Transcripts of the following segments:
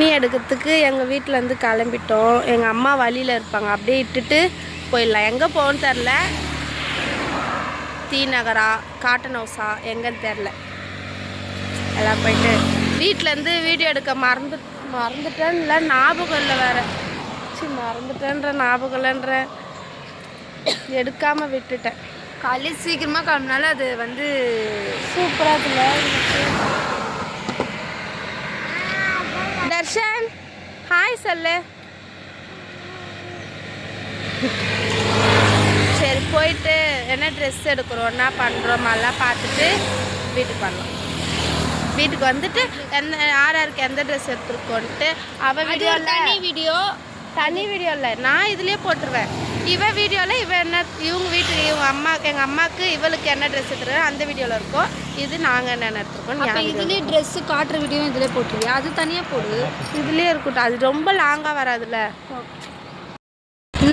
துணி எடுக்கிறதுக்கு எங்கள் வீட்டிலேருந்து கிளம்பிட்டோம். எங்கள் அம்மா வழியில் இருப்பாங்க, அப்படியே இட்டுட்டு போயிடலாம். எங்கே போகணுன்னு தெரில, டி நகரா காட்டன் ஹவுஸா எங்கன்னு தெரில. எல்லாம் போயிட்டு வீட்டிலேருந்து வீடியோ எடுக்க மறந்துட்டேன்னு இல்லை, ஞாபகம் இல்லை வேறு. மறந்துட்டேன்ற ஞாபகம் இல்லைன்ற எடுக்காமல் விட்டுட்டேன். காலையில் சீக்கிரமாக கிளம்புனால அது வந்து சூப்பராக இல்லை. தர்ஷன் ஹாய் சொல்லு. சரி போயிட்டு என்ன ட்ரெஸ் எடுக்கிறோம், என்ன பண்ணுறோம் எல்லாம் பார்த்துட்டு வீட்டுக்கு பண்ணலாம். வீட்டுக்கு வந்துட்டு எந்த யாருக்கு எந்த ட்ரெஸ் எடுத்துருக்கோன்ட்டு அவள் தனி வீடியோ இல்லை, நான் இதுலேயே போட்டுருவேன். இவன் வீடியோவில் இவன் என்ன இவங்க வீட்டுக்கு எங்கள் அம்மாவுக்கு இவளுக்கு என்ன ட்ரெஸ் எடுத்துருக்கோம் அந்த வீடியோவில் இருக்கும். இது நாங்கள் என்னென்ன எடுத்துருக்கோம் இதுலேயே ட்ரெஸ்ஸு காட்டுற வீடியோ இதிலே போட்டுருவியா? அது தனியாக போடு, இதுலேயே இருக்கட்டும். அது ரொம்ப லாங்காக வராதுல்ல.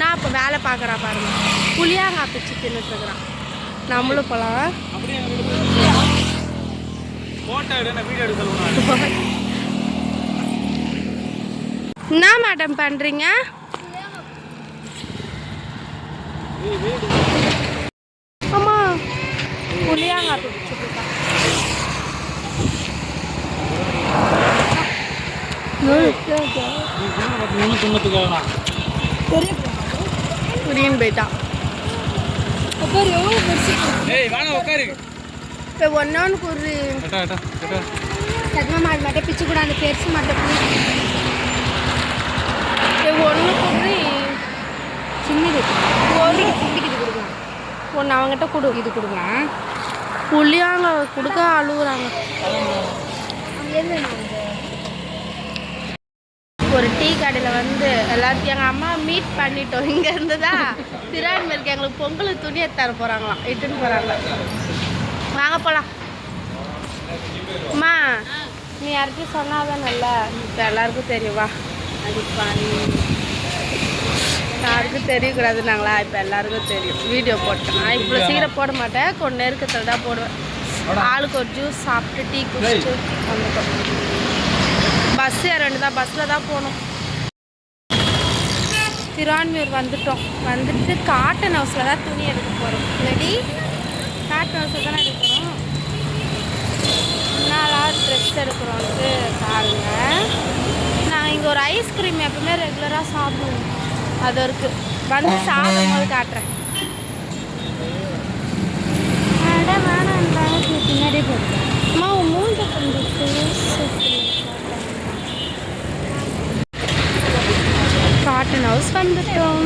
நான் இப்போ வேலை பார்க்குறா பாருங்க, புளியாங்காய் பிச்சு தின்னுட்டுருக்குறான். நம்மளும் போகலாம். என்ன மேடம் பண்ணுறீங்க? ஆமா புளியாங்காய் பிடிச்சிருக்கா. புரியும் போயிட்டான். இப்போ ஒன்று குறி சத்மா மாடு மட்டும் பிச்சு கூட அந்த பெருசு மட்டும் ஒன்று குறி சின்னது ஒரு குண்டிக்கு இது கொடுக்கலாம். ஒன்று அவங்ககிட்ட கொடு, இது கொடுக்கலாம். புளியாங்க கொடுக்க அழுகுறாங்க. ஒரு டீ கடையில் வந்து எல்லாத்தையும் எங்கள் அம்மா மீட் பண்ணிட்டோம். இங்கே இருந்ததா திருவான்மைக்கு எங்களுக்கு பொங்கலுக்கு துணி எடுத்து தர போகிறாங்களாம், இட்டுன்னு போகிறாங்க. வாங்க போகலாம். அம்மா நீ யார்கிட்டையும் சொன்னாதான் நல்லா, இப்போ எல்லாருக்கும் தெரியுவா. அடிப்பானி யாருக்கும் தெரியக்கூடாது நாங்களா, இப்போ எல்லாருக்கும் தெரியும். வீடியோ போட்டேன். நான் இவ்வளோ சீக்கிரம் போட மாட்டேன், கொஞ்சம் நெருக்கத்தில் தான் போடுவேன். ஆளுக்கு ஒரு ஜூஸ் சாப்பிட்டு டீ குடிச்சிட்டு வந்துட்டோம். பஸ் ஏற வேண்டியதான், பஸ்ஸில் தான் போகணும். திருவான்மையூர் வந்துட்டோம். வந்துட்டு காட்டன் ஹவுஸில் தான் துணி எடுக்க போகிறோம். ரெடி காட்டன் ஹவுஸில் தானே எடுக்கிறோம். என்னாலாம் ட்ரெஸ் எடுக்கிறோன்ட்டு பாருங்கள். நாங்கள் இங்கே ஒரு ஐஸ்கிரீம் எப்பவுமே ரெகுலராக சாப்பிடுவோம், அது இருக்குது. வந்து சாப்பிடும் போது காட்டுறேன். பின்னாடியே போடுறேன். அம்மா மூஞ்ச கொஞ்சம் காட்டன் ஹவுஸ் வந்துட்டோம்.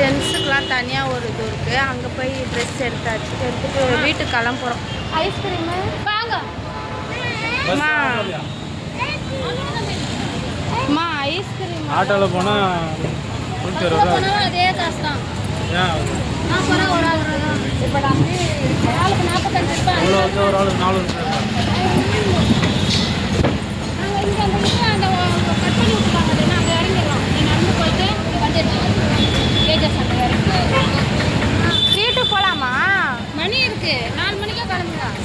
எடுத்துட்டு வந்து தனியாக ஒரு இது இருக்குது, அங்கே போய் ட்ரெஸ் எடுத்தாச்சு. எடுத்துட்டு வீட்டுக்கு கிளம்புறோம். ஐஸ்கிரீமு வாங்க அம்மா. ஐஸ்கிரீம் ஆட்டோவில் போனால் அதே காசு தான். நான் போனால் ஒரு ஆள் இப்போ வந்து ஆளுக்கு 45 ரூபாய். ஒரு ஆள் 4 நாங்கள் இங்கே அந்த விஷயம் அந்த கட் பண்ணி விட்டுருக்காங்க. அங்கே இறங்கிடுறோம். நீங்கள் நடந்து போயிட்டு ஏஜஸ் அங்கே இறங்கி வீட்டுக்கு போகலாமா? மணி இருக்கு, 4 மணிக்கே கிளம்புலாம்.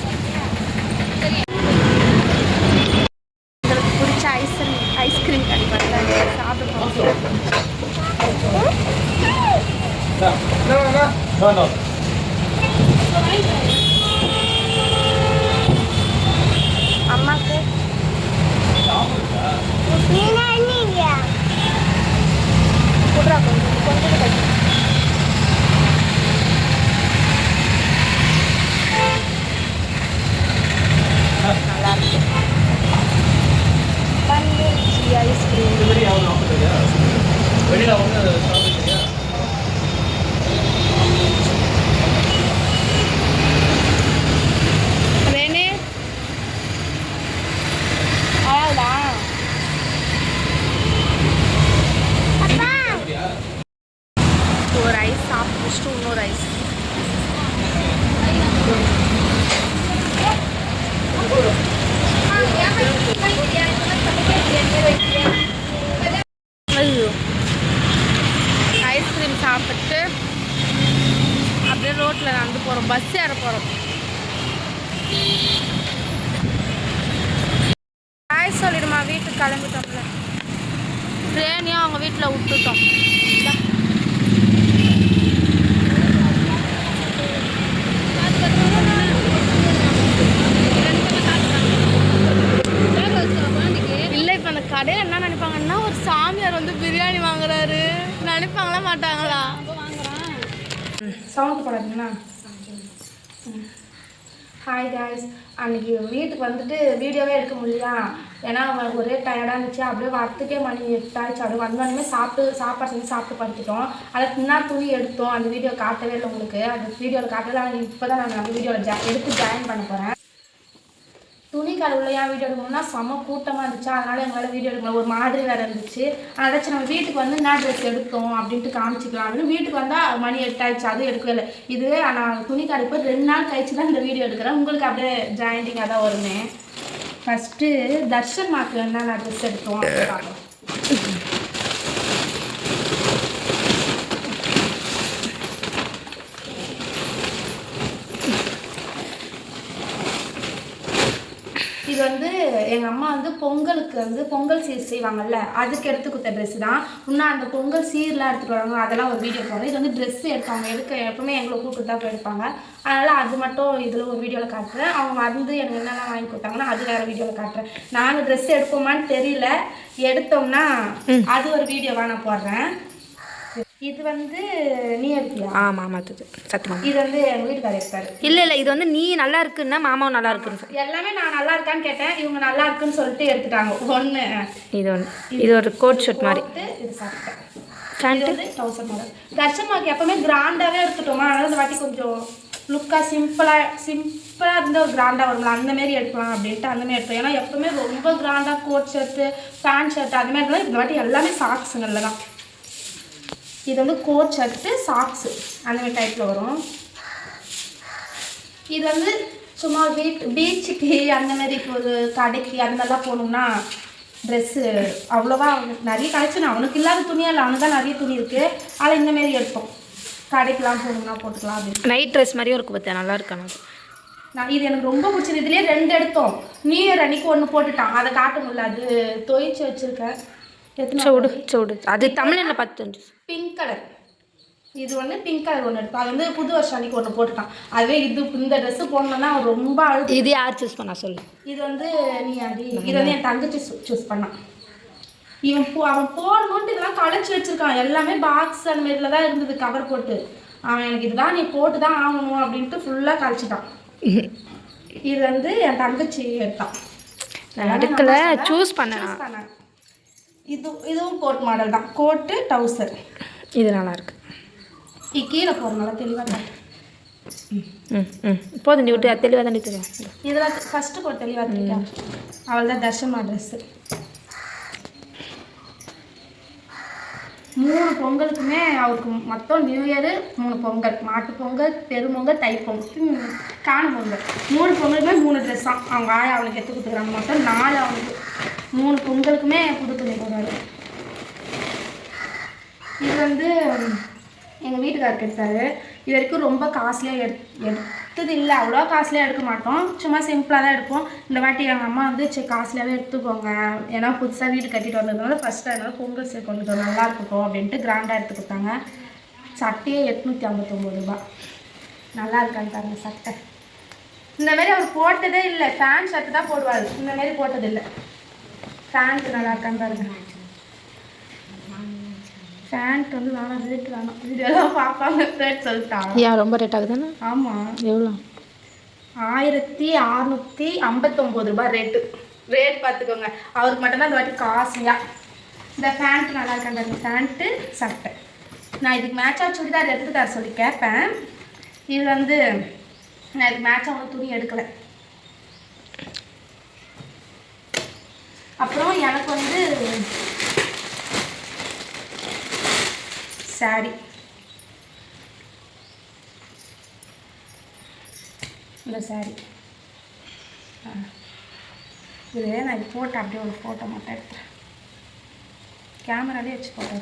சரி, எங்களுக்கு பிடிச்ச ஐஸ்கிரீம் கிடைப்பாங்க, சாப்பிடுவோம். அம்மாக்கு குடுறா கொஞ்சம் நல்லா இருக்கு. பன்னீர் ஐஸ்கிரீம் ட்ரெயினையும் அவங்க வீட்டில் விட்டுட்டோம். இல்லை, இப்போ அந்த கடையில் என்ன நினைப்பாங்கன்னா ஒரு சாமியார் வந்து பிரியாணி வாங்குறாரு நினைப்பாங்களா மாட்டாங்களா? சவுண்ட் போடாதீங்களா? ஹாய் காய்ஸ், அன்றைக்கி வீட்டுக்கு வந்துட்டு வீடியோவே எடுக்க முடியலையா, ஏன்னா ஒரே டயர்டாக இருந்துச்சு. அப்படியே வரத்துக்கே மணி 8 ஆயிடுச்சு. அப்படியே வந்தோடனே சாப்பாடு செஞ்சு சாப்பிட்டு படுத்துட்டோம். அதை பின்னாடி துணி எடுத்தோம். அந்த வீடியோ காட்டவே இல்லை உங்களுக்கு. அந்த வீடியோவில் காட்டல. இப்போ தான் நான் அந்த வீடியோவில் எடுத்து ஜாயின் பண்ண போகிறேன். துணி கழுவுல ஏன் வீடியோ எடுக்கணும்னா செம கூட்டமாக இருந்துச்சு. அதனால் எங்களால் வீடியோ எடுக்கல. ஒரு மாதிரி வேறு இருந்துச்சு. அதாச்சும் நம்ம வீட்டுக்கு வந்து என்ன ட்ரெஸ் எடுத்தோம் அப்படின்ட்டு காமிச்சிக்கலாம் அப்படின்னு வீட்டுக்கு வந்தால் மணி 8 ஆயிடுச்சு. அதுவும் எடுக்கவே இல்லை. இதுவே நான் துணி கடைக்கு 2 நாள் கழிச்சு தான் இந்த வீடியோ எடுக்கிறேன். உங்களுக்கு அப்படியே ஜாயிண்டிங்காக தான் வருமே. ஃபஸ்ட்டு தர்ஷன் மாக்கு என்ன ட்ரெஸ் எடுத்தோம் அப்படின்னு பார்க்கலாம். இது வந்து எங்கள் அம்மா வந்து பொங்கலுக்கு வந்து பொங்கல் சீர் செய்வாங்கல்ல, அதுக்கு எடுத்து கொடுத்த ட்ரெஸ்ஸு தான். இன்னும் அந்த பொங்கல் சீர்லாம் எடுத்துகிட்டு வராங்க, அதெல்லாம் ஒரு வீடியோ போடுறேன். இது வந்து ட்ரெஸ்ஸு எடுப்பாங்க, எப்பவுமே எங்களை கூப்பிட்டு தான் போய் எடுப்பாங்க. அதனால் அது மட்டும் இதில் ஒரு வீடியோவில் காட்டுறேன். அவங்க வந்து எனக்கு என்னென்ன வாங்கி கொடுத்தாங்கன்னா அது வேறு வீடியோவில் காட்டுறேன். நாங்கள் ட்ரெஸ் எடுப்போமான்னு தெரியல, எடுத்தோம்னா அது ஒரு வீடியோவாக நான் போடுறேன். இது வந்து நீ எடுத்தியா? ஆமாம் அது சத்தியமாக. இது வந்து எங்கள் வீட்டுக்காரர் எடுத்தாரு. இல்லை இது வந்து நீ நல்லா இருக்குன்னா மாமாவும் நல்லா இருக்குன்னு எல்லாமே நான் நல்லா இருக்கான்னு கேட்டேன். இவங்க நல்லா இருக்குன்னு சொல்லிட்டு எடுத்துட்டாங்க. ஒன்று இது ஒரு கோட் ஷர்ட் மாதிரி. இது சாப்பிட்டேன். வந்து டவுசர் மாடல். தர்ஷன்மாக்கு எப்பவுமே கிராண்டாகவே எடுத்துட்டோமா, அதனால இந்த வாட்டி கொஞ்சம் லுக்காக சிம்பிளாக இருந்தால் ஒரு கிராண்டாக வரும்ல, அந்தமாரி எடுக்கலாம் அப்படின்ட்டு அந்தமாரி எடுத்தோம். ஏன்னா எப்பவுமே ரொம்ப கிராண்டாக கோட் ஷர்ட்டு பேண்ட் ஷர்ட் அதுமாரி இருந்தால் இந்த வாட்டி எல்லாமே சாக்ஸுங்களில் தான். இது வந்து கோட் ஷர்ட்டு சாக்ஸு அந்தமாதிரி டைப்பில் வரும். இது வந்து சும்மா பீச்சுக்கு அந்தமாரி இப்போ ஒரு கடைக்கு அந்த மாதிரிலாம் போகணும்னா ட்ரெஸ்ஸு அவ்வளோவா நிறைய கலெக்ஷன் அவனுக்கு இல்லாத துணியாக இல்லை, அவனுக்கு தான் நிறைய துணி இருக்குது. அதில் இந்தமாரி எடுப்போம். கடைக்கெலாம் போகணும்னா போட்டுக்கலாம் அப்படின்னு. நைட் ட்ரெஸ் மாதிரியும் இருக்கு பார்த்தேன், நல்லா இருக்கணும். நான் இது எனக்கு ரொம்ப பிடிச்சது. இதுலேயே 2 எடுத்தோம். நியூ இயர் அன்றைக்கி 1 போட்டுட்டான், அதை காட்ட முடியல. அது துவைச்சி வச்சுருக்கேன். சோடு அது தமிழில் பார்த்து பிங்க் கலர். இது ஒன்று பிங்க் கலர் ஒன்று எடுத்தோம். அது வந்து புது வருஷம் அன்றைக்கி 1 போட்டுட்டான். அதுவே இந்த ட்ரெஸ்ஸு போடணுன்னா அவன் ரொம்ப அழுது. இது யார் சூஸ் பண்ணா சொல்லு? இது வந்து நீ அடி. இது வந்து என் தங்கச்சி சூஸ் பண்ணான். அவன் போடணுன்ட்டு இதெல்லாம் களைச்சி வச்சுருக்கான். எல்லாமே பாக்ஸ் அந்த மாரியில் தான் இருந்தது, கவர் போட்டு. அவன் எனக்கு இதுதான் நீ போட்டு தான் ஆகணும் அப்படின்ட்டு ஃபுல்லாக கழிச்சிட்டான். இது வந்து என் தங்கச்சி எடுத்தான். எடுக்கல, சூஸ் பண்ணேன். இதுவும் கோட் மாடல் தான். கோட்டு டவுசர். இது நல்லா இருக்கு. கீழே போகிறனால தெளிவாக போதும் நீ விட்டு தெளிவாக தாண்டி தெரியும். இதெல்லாம் ஃபஸ்ட்டு கோட் தெளிவாக தெரியா? அவள் தான் தர்ஷமா ட்ரெஸ்ஸு. 3 பொங்கலுக்குமே அவருக்கு மொத்தம் நியூ இயரு 3 பொங்கல், மாட்டு பொங்கல், பெரும்பொங்கல், தைப்பொங்கல், காணும் பொங்கல். 3 பொங்கலுக்குமே 3 ட்ரெஸ் தான். அவங்க ஆயா அவனுக்கு எடுத்து கொடுத்துக்கிறாங்க. மொத்தம் 4 அவனுக்கு. 3 பொங்கலுக்குமே புது துணி போடுறாரு. இது வந்து எங்கள் வீட்டுக்காருக்கு எடுத்தாரு. இது வரைக்கும் ரொம்ப காஸ்ட்லியாக எடுத்தது இல்லை, அவ்வளோ காஸ்ட்லியாக எடுக்க மாட்டோம், சும்மா சிம்பிளாக தான் எடுப்போம். இந்த வாட்டி எங்கள் அம்மா வந்து காஸ்ட்லியாகவே எடுத்துக்கோங்க, ஏன்னா புதுசாக வீடு கட்டிட்டு வந்ததுனால ஃபஸ்ட்டு அதனால பொங்கல் சீர் கொண்டு நல்லா இருக்கட்டும் அப்படின்ட்டு கிராண்டாக எடுத்து கொடுத்தாங்க. சட்டையே 859 ரூபா. நல்லா இருக்கான்னு பாருங்க சட்டை. இந்தமாரி அவர் போட்டதே இல்லை, ஃபேன் ஷர்ட்டு தான் போடுவார், இந்தமாரி போட்டதில்லை. ஃபேண்ட் நல்லா இருக்கான்னு பாருங்க. ஃபேண்ட் வந்து வேணாம், ரேட் வேணாம், வீடியோலாம் பார்ப்பாங்க, ரேட் சொல்லிட்டாங்க. ஏன் ரொம்ப ரேட் ஆகுதுன்னு? ஆமாம். எவ்வளோ? 1659 ரூபா ரேட் பார்த்துக்கோங்க. அவருக்கு மட்டும்தான் இந்த வாட்டி காஸ்ட்லியாக. இந்த ஃபேண்ட்டு நல்லா இருக்காங்க. ஃபேண்ட்டு சட்டை நான் இதுக்கு மேட்சாக சுடிதார் எடுத்து தர சொல்லி கேட்பேன். இது வந்து நான் இதுக்கு மேட்சாக ஒன்றும் துணி எடுக்கலை. அப்புறம் எனக்கு வந்து சாரி, இந்த சாரி இது நான் இது போட்டு அப்படியே ஒரு ஃபோட்டோ மட்டும் எடுத்துகிறேன். கேமராலே வச்சு போட்டோ.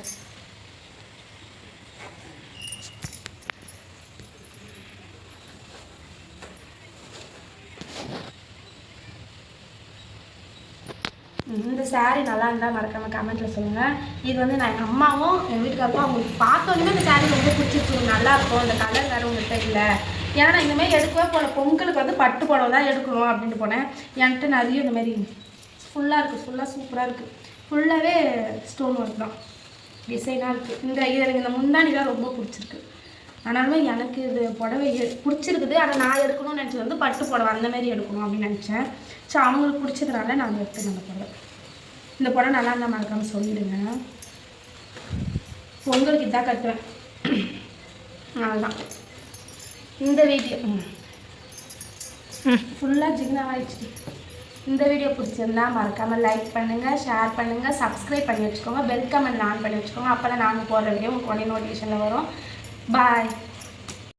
இந்த saree நல்லா இருந்தால் மறக்காமல் கமெண்ட்டில் சொல்லுங்கள். இது வந்து நான் எங்கள் அம்மாவும் எங்கள் வீட்டுக்காருக்கும் அவங்களுக்கு பார்த்தோன்னே இந்த saree ரொம்ப பிடிச்சிருக்கு, நல்லாயிருக்கும், இந்த கலர் வேறு உங்கள்கிட்ட இல்லை. ஏன்னா நான் இந்தமாதிரி எடுக்கவே போல, பொங்கலுக்கு வந்து பட்டு புடவை தான் எடுக்கணும் அப்படின்ட்டு போனேன். என்கிட்ட நிறைய இந்த மாதிரி ஃபுல்லாக இருக்குது, ஃபுல்லாக சூப்பராக இருக்குது, ஃபுல்லாகவே ஸ்டோன் ஒர்க் தான், டிசைனாக இருக்குது. எனக்கு இந்த முந்தானி தான் ரொம்ப பிடிச்சிருக்கு. ஆனாலுமே எனக்கு இது புடவை பிடிச்சிருக்குது. ஆனால் நான் எடுக்கணும்னு நினச்சது வந்து பட்டு புடவை அந்தமாரி எடுக்கணும் அப்படின்னு நினச்சேன். ஸோ அவங்களுக்கு பிடிச்சதுனால நான் எடுத்தேன் அந்த புடவை. இந்த புடவை நல்லா இருந்தால் மறக்காமல் சொல்லிவிடுங்க. பொங்கலுக்கு இதான் கட்டுவேன். அவ்வளோதான் இந்த வீடியோ. ஃபுல்லாக ஜிக்னாக ஆயிடுச்சு. இந்த வீடியோ பிடிச்சிருந்தா மறக்காமல் லைக் பண்ணுங்கள், ஷேர் பண்ணுங்கள், சப்ஸ்கிரைப் பண்ணி வச்சுக்கோங்க, பெல் கமெண்ட் ஆன் பண்ணி வச்சுக்கோங்க. அப்போ தான் நாங்கள் போடுற வீடியோ உங்களுக்கு உடனே நோட்டிஃபிகேஷனில் வரும். Bye.